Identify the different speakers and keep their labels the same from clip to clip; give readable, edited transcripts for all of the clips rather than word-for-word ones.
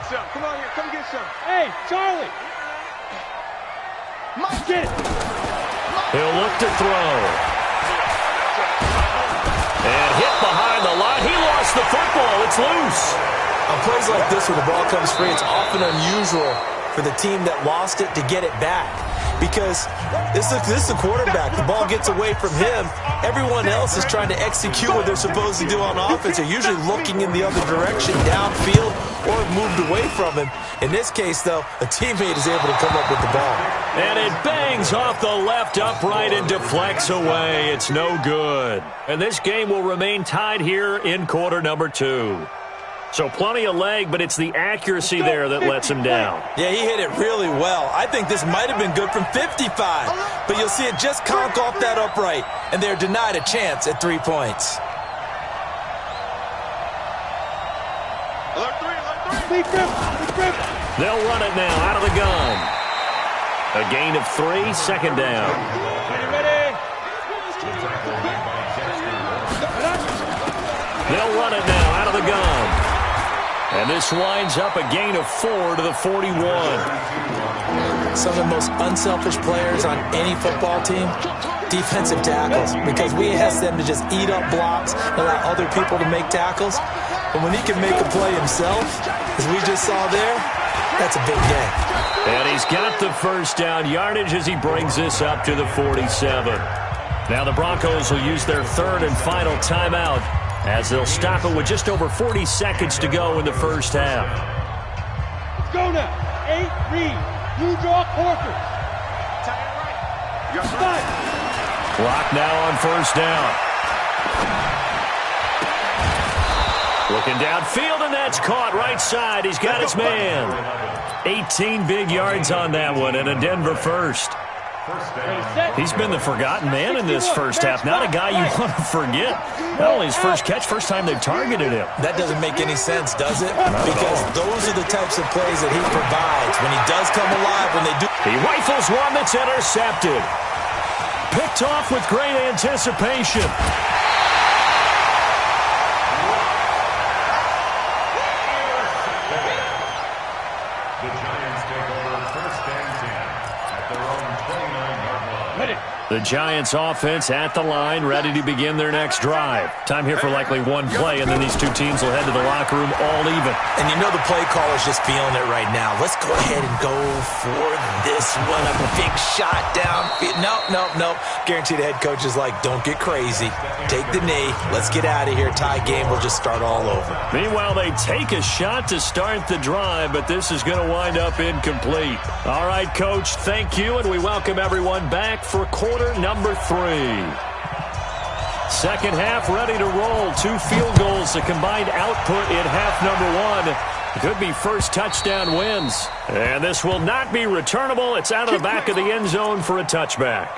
Speaker 1: some. Come on here. Come get some.
Speaker 2: Hey, Charlie.
Speaker 1: Mike, get it.
Speaker 3: He'll look to throw. And hit behind the line. He lost the football. It's loose.
Speaker 4: On plays like this where the ball comes free, it's often unusual for the team that lost it to get it back. Because this is the quarterback. The ball gets away from him. Everyone else is trying to execute what they're supposed to do on offense. They're usually looking in the other direction, downfield, or moved away from him. In this case, though, a teammate is able to come up with the ball.
Speaker 3: And it bangs off the left upright and deflects away. It's no good. And this game will remain tied here in quarter number 2. So plenty of leg, but it's the accuracy there that lets him down.
Speaker 4: Yeah, he hit it really well. I think this might have been good from 55. But you'll see it just conk off that upright, and they're denied a chance at 3 points.
Speaker 3: They'll run it now out of the gun. A gain of 3, second down. They'll run it now out of the gun. And this winds up a gain of 4 to the 41.
Speaker 4: Some of the most unselfish players on any football team, defensive tackles, because we ask them to just eat up blocks and allow other people to make tackles. But when he can make a play himself, as we just saw there, that's a big game.
Speaker 3: And he's got the first down yardage as he brings this up to the 47. Now the Broncos will use their third and final timeout, as they'll stop it with just over 40 seconds to go in the first half.
Speaker 2: Let's go now. 8, read. You draw quarter.
Speaker 3: Clock now on first down. Looking downfield, and that's caught right side. He's got his man. 18 big yards on that one, and a Denver first. He's been the forgotten man in this first half. Not a guy you want to forget. Not only his first catch, first time they've targeted him.
Speaker 4: That doesn't make any sense, does it? Because those are the types of plays that he provides. When he does come alive, when they do.
Speaker 3: He rifles one that's intercepted. Picked off with great anticipation. The Giants offense at the line, ready to begin their next drive. Time here for likely one play, and then these two teams will head to the locker room all even.
Speaker 4: And you know the play caller's just feeling it right now. Let's go ahead and go for this one. A big shot down. No. Guaranteed the head coach is like, don't get crazy. Take the knee. Let's get out of here. Tie game. We'll just start all over.
Speaker 3: Meanwhile, they take a shot to start the drive, but this is going to wind up incomplete. All right, Coach, thank you, and we welcome everyone back for quarter number 3. Second half ready to roll. 2 field goals, the combined output in half number 1. Could be first touchdown wins. And this will not be returnable. It's out of the back of the end zone for a touchback.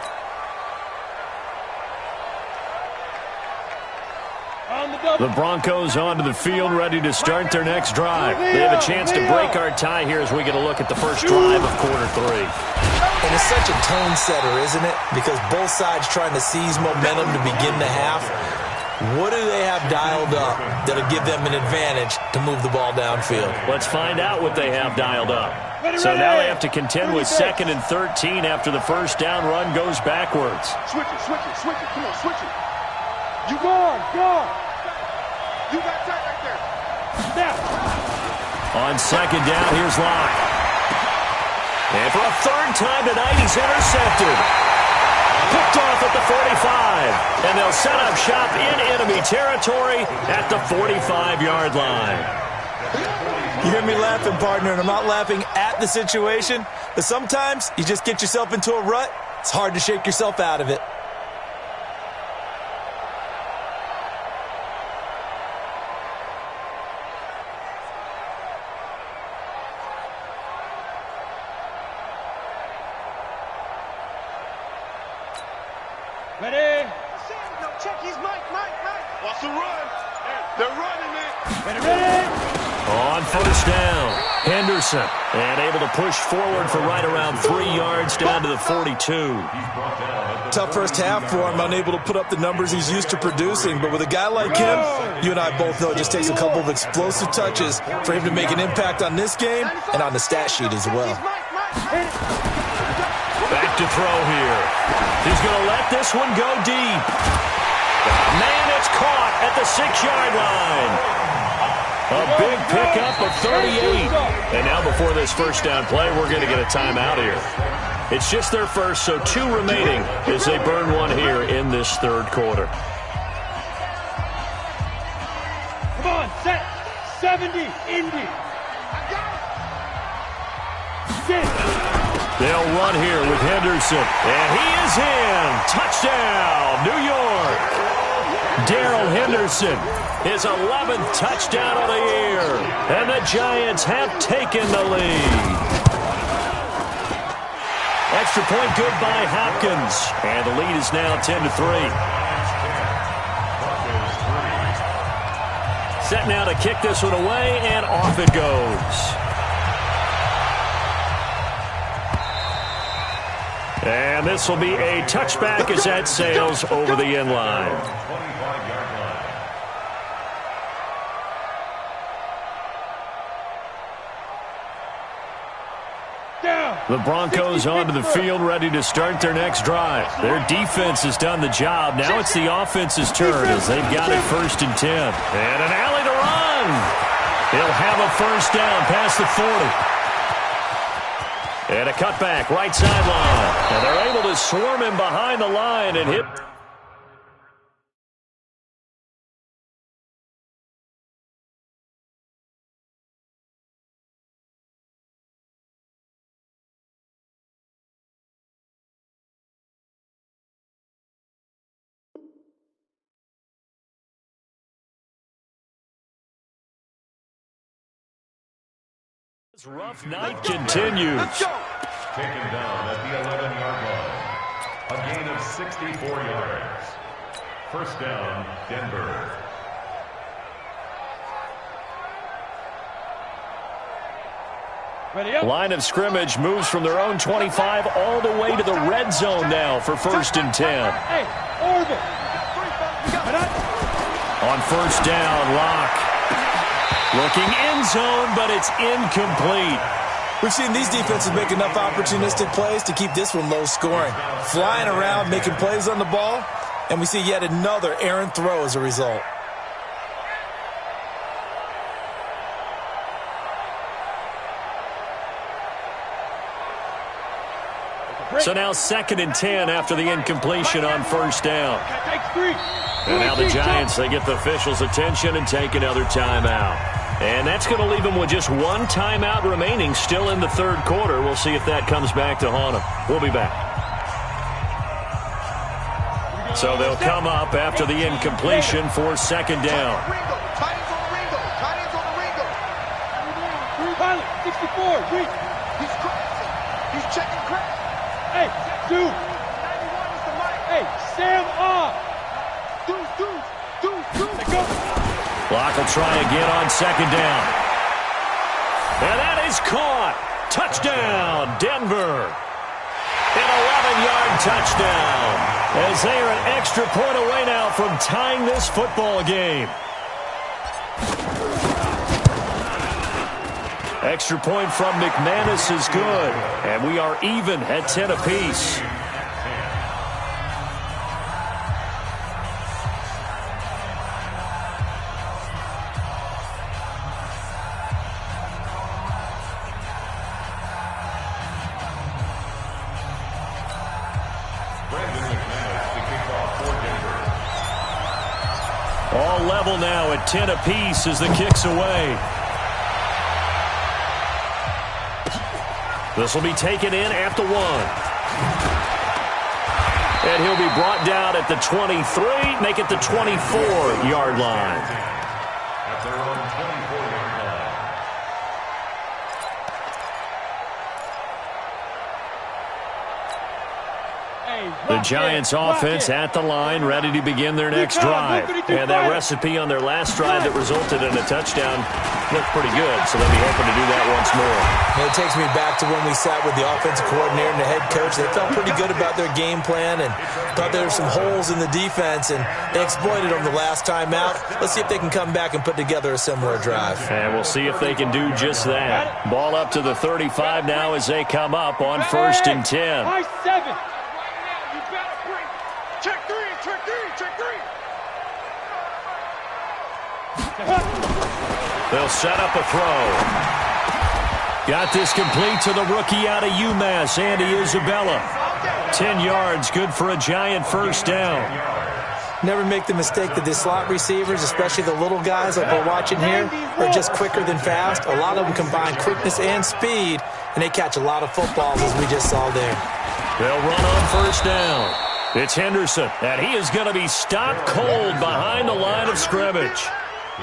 Speaker 3: The Broncos onto the field, ready to start their next drive. They have a chance to break our tie here as we get a look at the first drive of quarter 3.
Speaker 4: And it's such a tone setter, isn't it? Because both sides trying to seize momentum to begin the half. What do they have dialed up that'll give them an advantage to move the ball downfield?
Speaker 3: Let's find out what they have dialed up. So now they have to contend with 2nd and 13 after the first down run goes backwards.
Speaker 1: Switch it. Come on, switch it. You guard. You got tight right there.
Speaker 2: Now.
Speaker 3: On second down, here's Locke. And for a third time tonight, he's intercepted. Picked off at the 45. And they'll set up shop in enemy territory at the 45-yard line.
Speaker 4: You hear me laughing, partner, and I'm not laughing at the situation, but sometimes you just get yourself into a rut. It's hard to shake yourself out of it.
Speaker 2: Ready?
Speaker 1: No, check his Mike. Watch the run. They're running it.
Speaker 2: Ready?
Speaker 3: On first down. Henderson, and able to push forward for right around 3 yards down to the 42.
Speaker 4: Tough first half for him, unable to put up the numbers he's used to producing. But with a guy like him, you and I both know it just takes a couple of explosive touches for him to make an impact on this game and on the stat sheet as well.
Speaker 3: Back to throw here. He's going to let this one go deep. Man, it's caught at the 6-yard line. A big pickup of 38. And now before this first down play, we're going to get a timeout here. It's just their first, so 2 remaining as they burn one here in this third quarter.
Speaker 2: Come on, set. 70, Indy.
Speaker 3: They'll run here with Henderson. And he is in. Touchdown, New York. Darrell Henderson, his 11th touchdown of the year. And the Giants have taken the lead. Extra point good by Hopkins. And the lead is now 10-3. Set now to kick this one away, and off it goes. And this will be a touchback as that sails over the end line. The Broncos onto the field, ready to start their next drive. Their defense has done the job. Now it's the offense's turn as they've got it 1st and 10. And an alley to run. He'll have a first down past the 40. And a cutback, right sideline. And they're able to swarm him behind the line and hit. This rough night continues.
Speaker 5: Taken down at the 11-yard line. A gain of 64 yards. First down, Denver.
Speaker 2: Ready up.
Speaker 3: Line of scrimmage moves from their own 25 all the way to the red zone now for 1st and 10.
Speaker 2: Hey, Orville.
Speaker 3: On first down, Locke. Looking end zone, but it's incomplete.
Speaker 4: We've seen these defenses make enough opportunistic plays to keep this one low scoring. Flying around, making plays on the ball, and we see yet another errant throw as a result.
Speaker 3: So now 2nd and 10 after the incompletion on first down. And now the Giants, they get the officials' attention and take another timeout. And that's going to leave them with just 1 timeout remaining still in the third quarter. We'll see if that comes back to haunt them. We'll be back. So they'll come up after the incompletion for 2nd down.
Speaker 2: Pilot, 64, reach.
Speaker 1: He's crossing. He's checking crack.
Speaker 2: Hey, dude.
Speaker 1: 91 is the mic.
Speaker 2: Hey, Sam off.
Speaker 1: Deuce.
Speaker 2: Let's go.
Speaker 3: Locke will try again on 2nd down. And that is caught. Touchdown, Denver. An 11-yard touchdown. As they are an extra point away now from tying this football game. Extra point from McManus is good. And we are even at 10 apiece. All level now at 10 apiece as the kick's away. This will be taken in at the 1. And he'll be brought down at the 23, make it the 24-yard line.
Speaker 5: At their own 24-yard line.
Speaker 2: Hey,
Speaker 3: The Giants offense at the line, ready to begin their next drive. And that recipe on their last drive that resulted in a touchdown looked pretty good, so they'll be hoping to do that once more.
Speaker 4: It takes me back to when we sat with the offensive coordinator and the head coach. They felt pretty good about their game plan and thought there were some holes in the defense, and they exploited them the last time out. Let's see if they can come back and put together a similar drive.
Speaker 3: And we'll see if they can do just that. Ball up to the 35 now as they come up on 1st and 10.
Speaker 2: High 7.
Speaker 1: Check three, check three, check three.
Speaker 3: They'll set up a throw. Got this complete to the rookie out of UMass, Andy Isabella. 10 yards, good for a Giant first down.
Speaker 4: Never make the mistake that the slot receivers, especially the little guys like we're watching here, are just quicker than fast. A lot of them combine quickness and speed, and they catch a lot of footballs, as we just saw there.
Speaker 3: They'll run on first down. It's Henderson, and he is going to be stopped cold behind the line of scrimmage.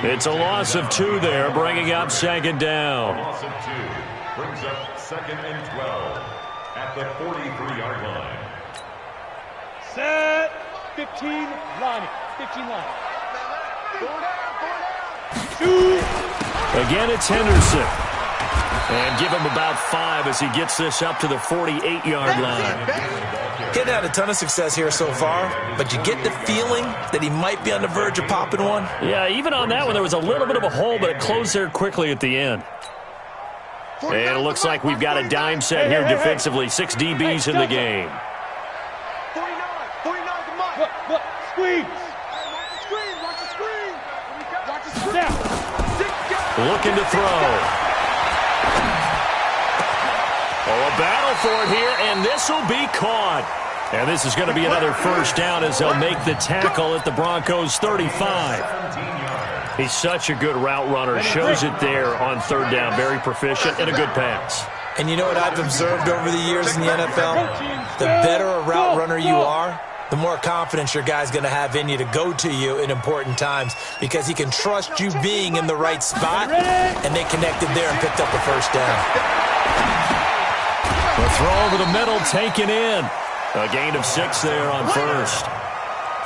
Speaker 3: It's a loss of 2 there, bringing up 2nd down.
Speaker 5: Loss of 2 brings up 2nd and 12 at the 43-yard line.
Speaker 2: Set. 15 line. 15 line. Shoot.
Speaker 3: Again, it's Henderson. And give him about 5 as he gets this up to the 48-yard line.
Speaker 4: He's had a ton of success here so far, but you get the feeling that he might be on the verge of popping one.
Speaker 3: Yeah, even on that one, there was a little bit of a hole, but it closed there quickly at the end. And it looks like we've got a dime set here defensively. 6 DBs in the game.
Speaker 1: 49 the mark.
Speaker 2: Look, squeeze.
Speaker 1: Watch the screen, watch the screen. Watch the screen.
Speaker 2: Down.
Speaker 3: Looking to throw. Oh, a battle for it here, and this will be caught. And this is going to be another first down as they'll make the tackle at the Broncos' 35. He's such a good route runner. Shows it there on 3rd down. Very proficient and a good pass.
Speaker 4: And you know what I've observed over the years in the NFL? The better a route runner you are, the more confidence your guy's going to have in you to go to you in important times because he can trust you being in the right spot, and they connected there and picked up the first down.
Speaker 3: The throw over the middle taken in. A gain of 6 there on 1st.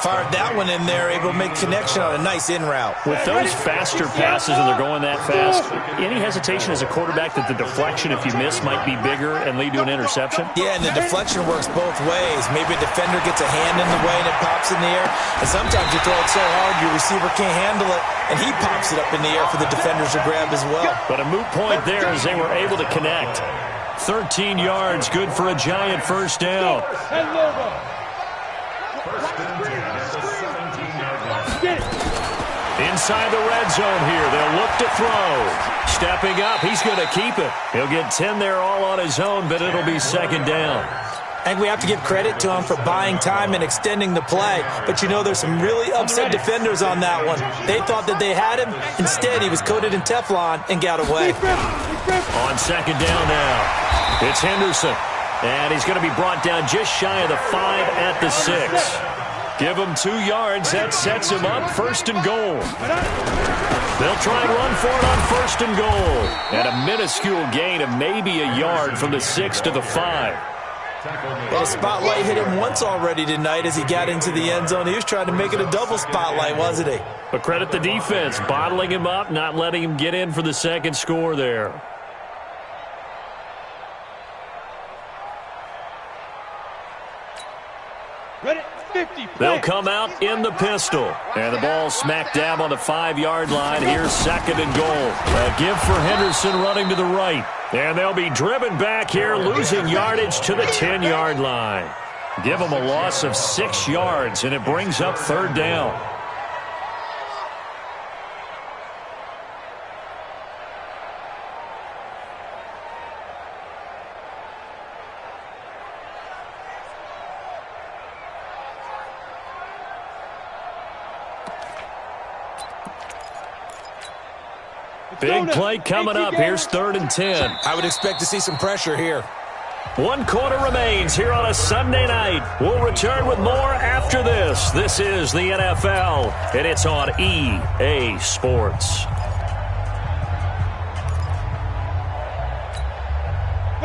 Speaker 4: Fired that one in there, able to make connection on a nice in route.
Speaker 3: With those faster passes and they're going that fast, any hesitation as a quarterback that the deflection, if you miss, might be bigger and lead to an interception?
Speaker 4: Yeah, and the deflection works both ways. Maybe a defender gets a hand in the way and it pops in the air. And sometimes you throw it so hard your receiver can't handle it, and he pops it up in the air for the defenders to grab as well.
Speaker 3: But a moot point there as they were able to connect. 13 yards, good for a Giant first down.
Speaker 5: First and 10 at the 17-yard line.
Speaker 3: Inside the red zone here, they'll look to throw. Stepping up, he's going to keep it. He'll get 10 there all on his own, but it'll be 2nd down.
Speaker 4: I think we have to give credit to him for buying time and extending the play. But, you know, there's some really upset defenders on that one. They thought that they had him. Instead, he was coated in Teflon and got away.
Speaker 3: On 2nd down now, it's Henderson. And he's going to be brought down just shy of the 5 at the 6. Give him 2 yards. That sets him up 1st and goal. They'll try and run for it on 1st and goal. And a minuscule gain of maybe a yard from the 6 to the 5.
Speaker 4: And a spotlight hit him once already tonight as he got into the end zone. He was trying to make it a double spotlight, wasn't he?
Speaker 3: But credit the defense, bottling him up, not letting him get in for the 2nd score there.
Speaker 2: Ready, 50.
Speaker 3: They'll come out in the pistol. And the ball smack dab on the 5-yard line. Here's 2nd and goal. A give for Henderson running to the right. And they'll be driven back here, losing yardage to the 10-yard line. Give them a loss of 6 yards, and it brings up 3rd down. Big play coming up. Here's 3rd and 10.
Speaker 4: I would expect to see some pressure here.
Speaker 3: 1 quarter remains here on a Sunday night. We'll return with more after this. This is the NFL, and it's on EA Sports.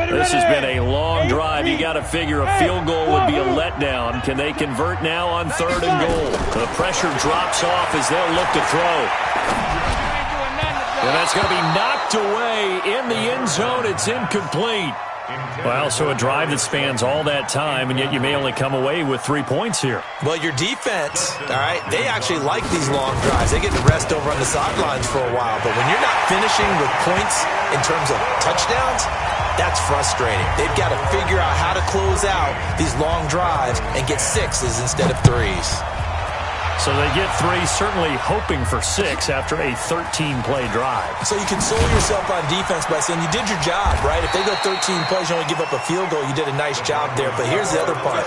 Speaker 3: This has been a long drive. You got to figure a field goal would be a letdown. Can they convert now on 3rd and goal? The pressure drops off as they'll look to throw. And that's going to be knocked away in the end zone. It's incomplete. Well, so a drive that spans all that time, and yet you may only come away with 3 points here.
Speaker 4: Well, your defense, all right, they actually like these long drives. They get to rest over on the sidelines for a while. But when you're not finishing with points in terms of touchdowns, that's frustrating. They've got to figure out how to close out these long drives and get 6s instead of 3s.
Speaker 3: So they get 3, certainly hoping for 6 after a 13-play drive.
Speaker 4: So you console yourself on defense by saying you did your job, right? If they go 13 plays, you only give up a field goal, you did a nice job there. But here's the other part.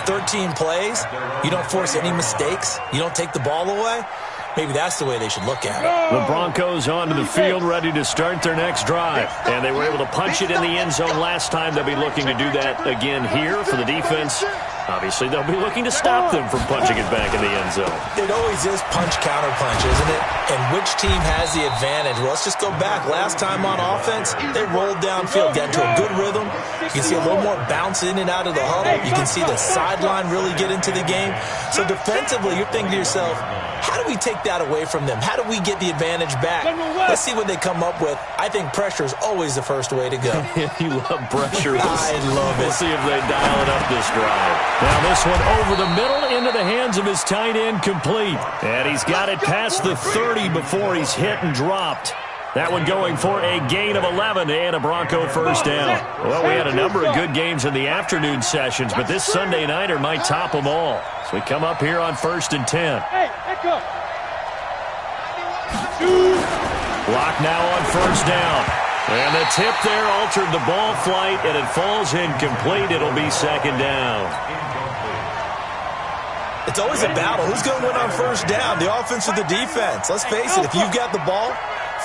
Speaker 4: 13 plays, you don't force any mistakes, you don't take the ball away. Maybe that's the way they should look at it.
Speaker 3: The Broncos onto the field, ready to start their next drive. And they were able to punch it in the end zone last time. They'll be looking to do that again here for the defense. Obviously, they'll be looking to stop them from punching it back in the end zone.
Speaker 4: It always is punch-counter-punch, isn't it? And which team has the advantage? Well, let's just go back. Last time on offense, they rolled downfield, got into a good rhythm. You can see a little more bounce in and out of the huddle. You can see the sideline really get into the game. So defensively, you're thinking to yourself, how do we take that away from them? How do we get the advantage back? Let's see what they come up with. I think pressure is always the first way to go.
Speaker 3: You love pressure.
Speaker 4: I love it.
Speaker 3: We'll see if they dial it up this drive. Now this one over the middle into the hands of his tight end, complete. And he's got it past the 30 before he's hit and dropped. That one going for a gain of 11 and a Bronco first down. Well, we had a number of good games in the afternoon sessions, but this Sunday nighter might top them all. So we come up here on 1st and 10. Block now on 1st down. And the tip there altered the ball flight, and it falls incomplete. It'll be 2nd down.
Speaker 4: It's always a battle. Who's going to win on 1st down, the offense or the defense? Let's face it, if you've got the ball,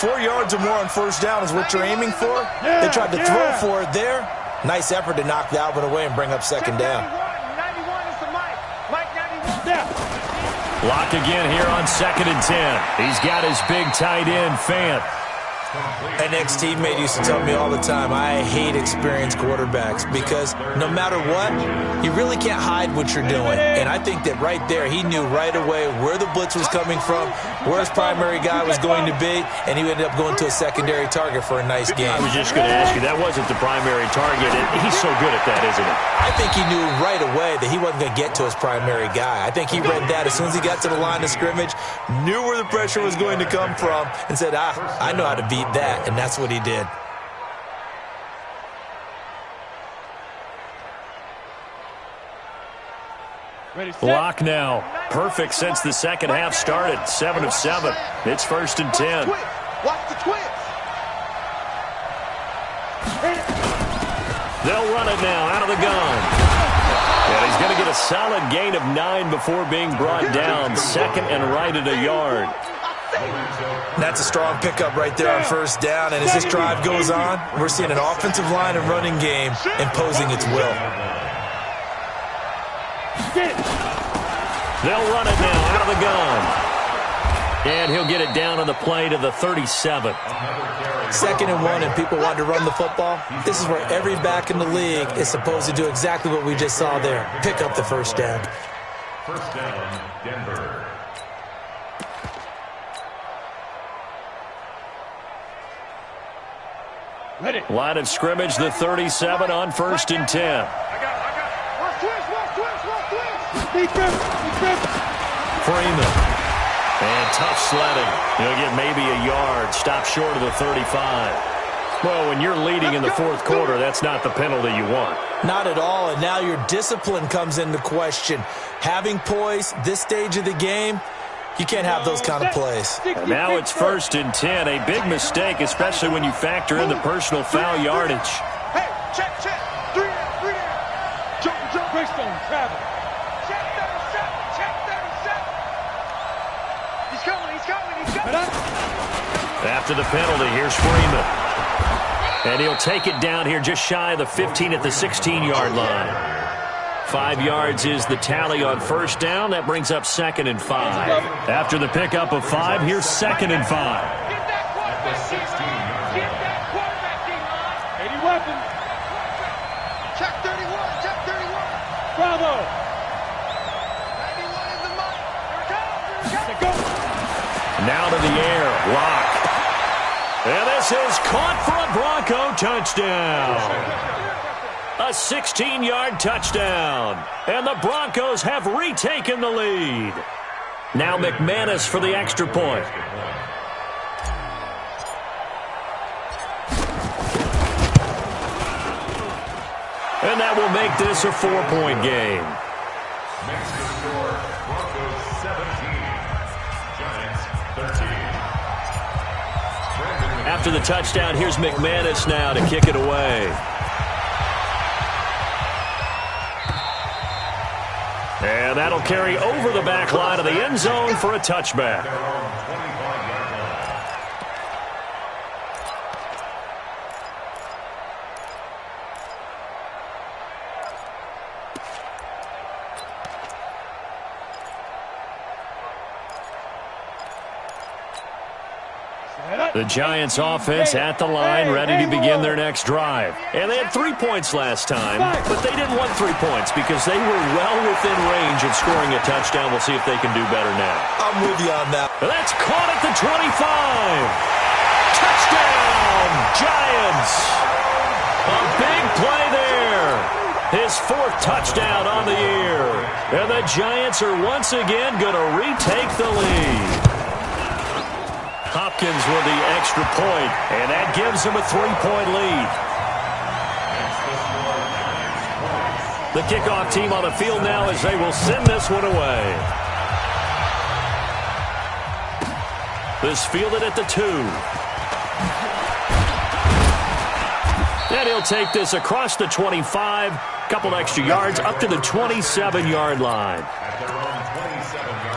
Speaker 4: 4 yards or more on 1st down is what you're aiming for. They tried to throw for it there. Nice effort to knock that one away and bring up 2nd down.
Speaker 3: Block again here on 2nd and 10. He's got his big tight end, Fant.
Speaker 4: An ex-teammate used to tell me all the time, I hate experienced quarterbacks because no matter what, you really can't hide what you're doing. And I think that right there, he knew right away where the blitz was coming from, where his primary guy was going to be, and he ended up going to a secondary target for a nice game.
Speaker 3: I was just going to ask you, that wasn't the primary target. He's so good at that, isn't he?
Speaker 4: I think he knew right away that he wasn't going to get to his primary guy. I think he read that as soon as he got to the line of scrimmage, knew where the pressure was going to come from, and said, I know how to beat that, and that's what he did.
Speaker 3: Block now. Perfect since the second half started. 7 of 7. It's 1st and 10.
Speaker 1: Watch the twist.
Speaker 3: They'll run it now out of the gun. And he's going to get a solid gain of 9 before being brought down. 2nd and right at a yard.
Speaker 4: That's a strong pickup right there on 1st down. And as this drive goes on, we're seeing an offensive line and running game imposing its will.
Speaker 3: They'll run it now out of the gun. And he'll get it down on the play to the 37.
Speaker 4: 2nd and 1 and people want to run the football. This is where every back in the league is supposed to do exactly what we just saw there. Pick up the 1st down.
Speaker 5: 1st down, Denver.
Speaker 3: Line of scrimmage, the 37 on 1st and 10. Freeman. And tough sledding. He'll get maybe a yard. Stop short of the 35. Well, when you're leading in the 4th quarter, that's not the penalty you want.
Speaker 4: Not at all, and now your discipline comes into question. Having poise this stage of the game, you can't have those kind of plays.
Speaker 3: And now it's 1st and 10. A big mistake, especially when you factor in the personal foul yardage.
Speaker 1: Hey, check. 3 down. Jump.
Speaker 2: Greystone, travel.
Speaker 1: Check 37. He's coming.
Speaker 3: After the penalty, here's Freeman. And he'll take it down here just shy of the 15 at the 16-yard line. 5 yards is the tally on 1st down. That brings up 2nd and 5. After the pickup of 5, here's 2nd and 5.
Speaker 1: Get that quarterback, D-line. Get that quarterback, D-line.
Speaker 2: 80 weapons.
Speaker 3: This is caught for a Bronco touchdown. A 16-yard touchdown. And the Broncos have retaken the lead. Now McManus for the extra point. And that will make this a 4-point game.
Speaker 5: Makes the score Broncos 17, Giants 13.
Speaker 3: After the touchdown, here's McManus now to kick it away. And that'll carry over the back line of the end zone for a touchback. The Giants offense at the line, ready to begin their next drive. And they had 3 points last time, but they didn't want 3 points because they were well within range of scoring a touchdown. We'll see if they can do better now.
Speaker 4: I'm with you on that.
Speaker 3: That's caught at the 25. Touchdown, Giants. A big play there. His 4th touchdown on the year. And the Giants are once again going to retake the lead. Hopkins with the extra point, and that gives him a 3-point lead. The kickoff team on the field now as they will send this one away. This fielded at the 2. And he'll take this across the 25, couple extra yards up to the 27-yard line.
Speaker 5: At their own 27-yard line.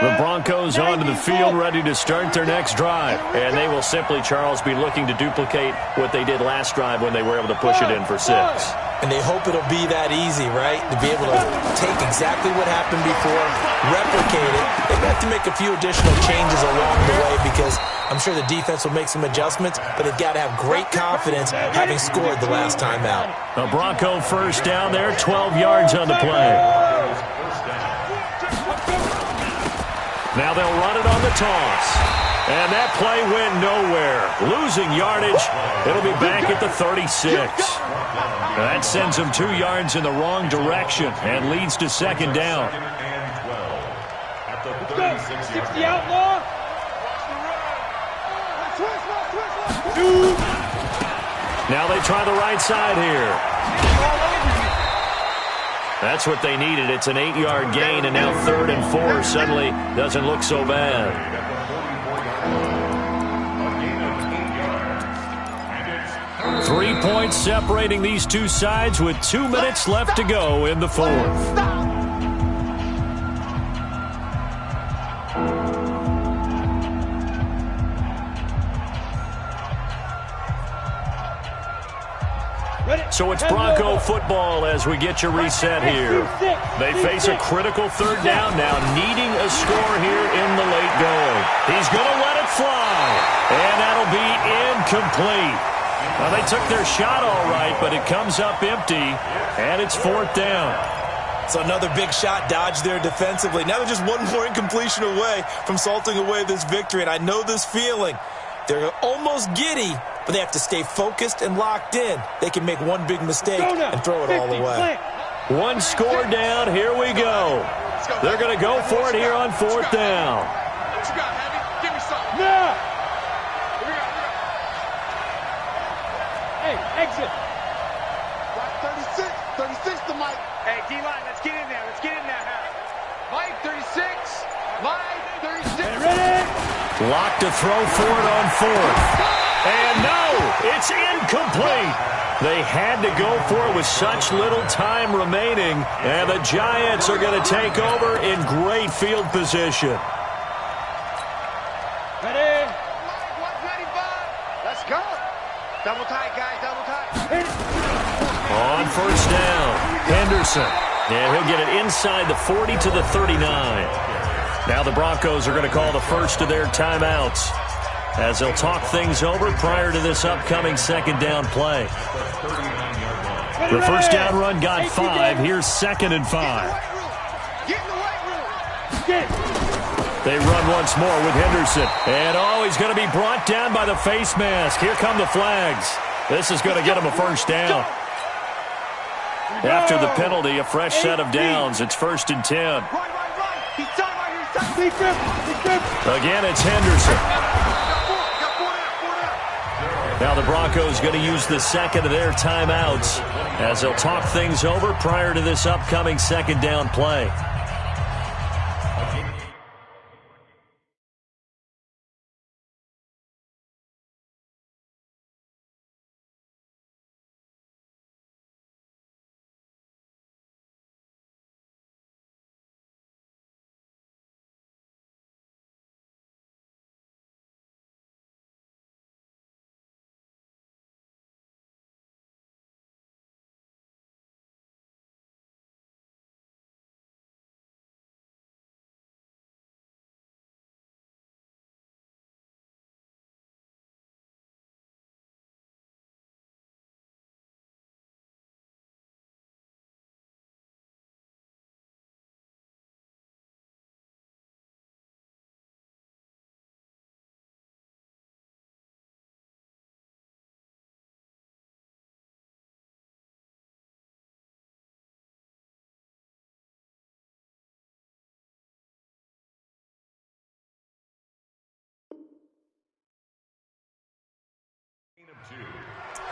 Speaker 3: The Broncos onto the field, ready to start their next drive. And they will simply, Charles, be looking to duplicate what they did last drive when they were able to push it in for 6.
Speaker 4: And they hope it'll be that easy, right? To be able to take exactly what happened before, replicate it. They have to make a few additional changes along the way because I'm sure the defense will make some adjustments, but they've got to have great confidence having scored the last time out.
Speaker 3: A Bronco first down there, 12 yards on the play. Now they'll run it on the toss. And that play went nowhere. Losing yardage. It'll be back at the 36. That sends them 2 yards in the wrong direction and leads to second down.
Speaker 5: At the 36-yard line.
Speaker 2: outlaw.
Speaker 3: Now they try the right side here. That's what they needed. It's an 8-yard gain, and now 3rd and 4 suddenly doesn't look so bad.
Speaker 5: At the 44-yard line. A gain of 8 yards. And it's
Speaker 3: 3 points separating these two sides with 2 minutes left to go in the 4th. So it's Bronco football as we get your reset here. They face a critical 3rd down now, needing a score here in the late going. He's going to let it fly, and that'll be incomplete. Well, they took their shot all right, but it comes up empty, and it's 4th down.
Speaker 4: So another big shot dodged there defensively. Now they're just one more incompletion away from salting away this victory, and I know this feeling. They're almost giddy, but they have to stay focused and locked in. They can make one big mistake and throw it all away.
Speaker 3: 1 score down. Here we go. They're going to go for it here on 4th down.
Speaker 1: What you got, Heavy? Give me something.
Speaker 2: Now.
Speaker 1: Here we go.
Speaker 2: Hey, exit.
Speaker 1: Right, 36 to Mike.
Speaker 2: Hey, D-line, let's get in there. Let's get in there, Harry.
Speaker 1: Mike, 36. Mike, 36.
Speaker 2: Ready?
Speaker 3: Locked to throw for it on 4th. And no, it's incomplete. They had to go for it with such little time remaining. And the Giants are going to take over in great field position.
Speaker 2: Ready?
Speaker 1: 195. Let's go. Double tight, guys. Double tight.
Speaker 3: On 1st down, Henderson. And he'll get it inside the 40 to the 39. Now the Broncos are going to call the first of their timeouts as they'll talk things over prior to this upcoming second down play. The first down run got 5. Here's 2nd and 5. They run once more with Henderson. And, he's going to be brought down by the face mask. Here come the flags. This is going to get him a first down. After the penalty, a fresh set of downs. It's 1st and 10. Again, it's Henderson. Now the Broncos going to use the second of their timeouts as they'll talk things over prior to this upcoming second down play.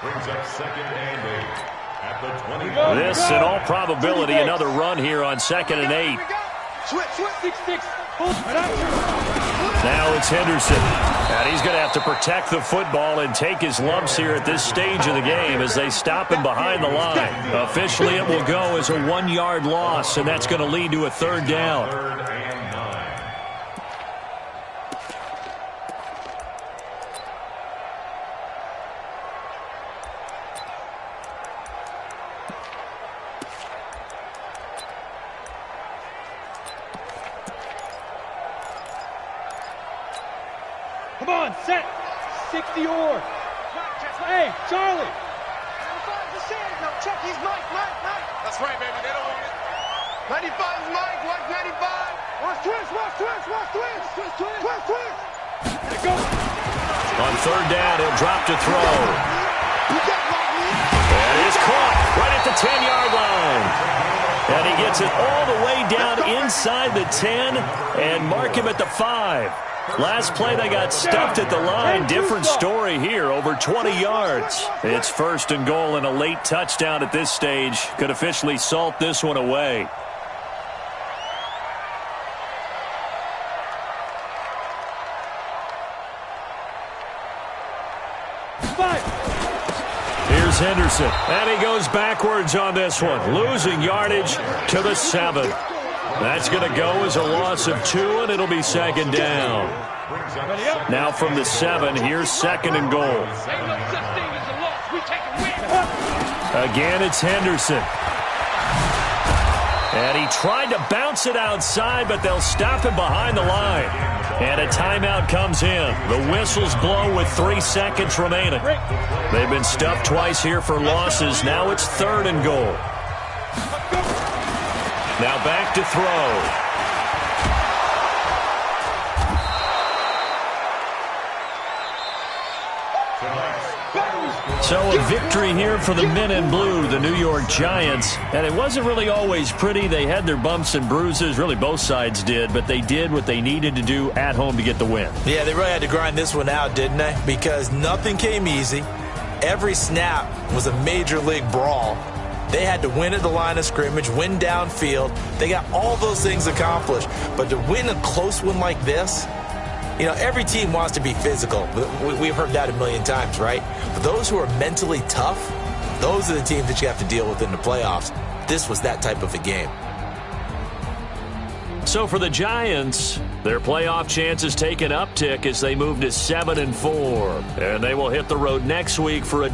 Speaker 5: Brings up 2nd and 8 at the 20.
Speaker 3: This, in all probability, another run here on 2nd and 8. Now it's Henderson. And he's going to have to protect the football and take his lumps here at this stage of the game as they stop him behind the line. Officially, it will go as a 1-yard loss, and that's going to lead to a 3rd down.
Speaker 5: 3rd and 9.
Speaker 2: Come on, set. 60 or. Hey, Charlie.
Speaker 1: No, check. He's Mike. That's right, baby. They don't want it. 95 is Mike. Watch 95. Watch twist.
Speaker 2: Let go.
Speaker 3: On 3rd down, he'll drop to throw. And he's caught right at the 10-yard line. And he gets it all the way down inside the 10 and mark him at the 5. Last play, they got stuffed at the line. Different story here, over 20 yards. It's 1st and goal, and a late touchdown at this stage could officially salt this one away. Here's Henderson, and he goes backwards on this one, losing yardage to the 7. That's going to go as a loss of 2, and it'll be 2nd down. Now from the 7, here's 2nd and goal. Again, it's Henderson. And he tried to bounce it outside, but they'll stop him behind the line. And a timeout comes in. The whistles blow with 3 seconds remaining. They've been stuffed twice here for losses. Now it's 3rd and goal. Now back to throw. So a victory here for the men in blue, the New York Giants. And it wasn't really always pretty. They had their bumps and bruises. Really, both sides did. But they did what they needed to do at home to get the win.
Speaker 4: Yeah, they really had to grind this one out, didn't they? Because nothing came easy. Every snap was a major league brawl. They had to win at the line of scrimmage, win downfield. They got all those things accomplished. But to win a close one like this, you know, every team wants to be physical. We've heard that a million times, right? But those who are mentally tough, those are the teams that you have to deal with in the playoffs. This was that type of a game.
Speaker 3: So for the Giants, their playoff chances take an uptick as they move to 7-4. And they will hit the road next week for a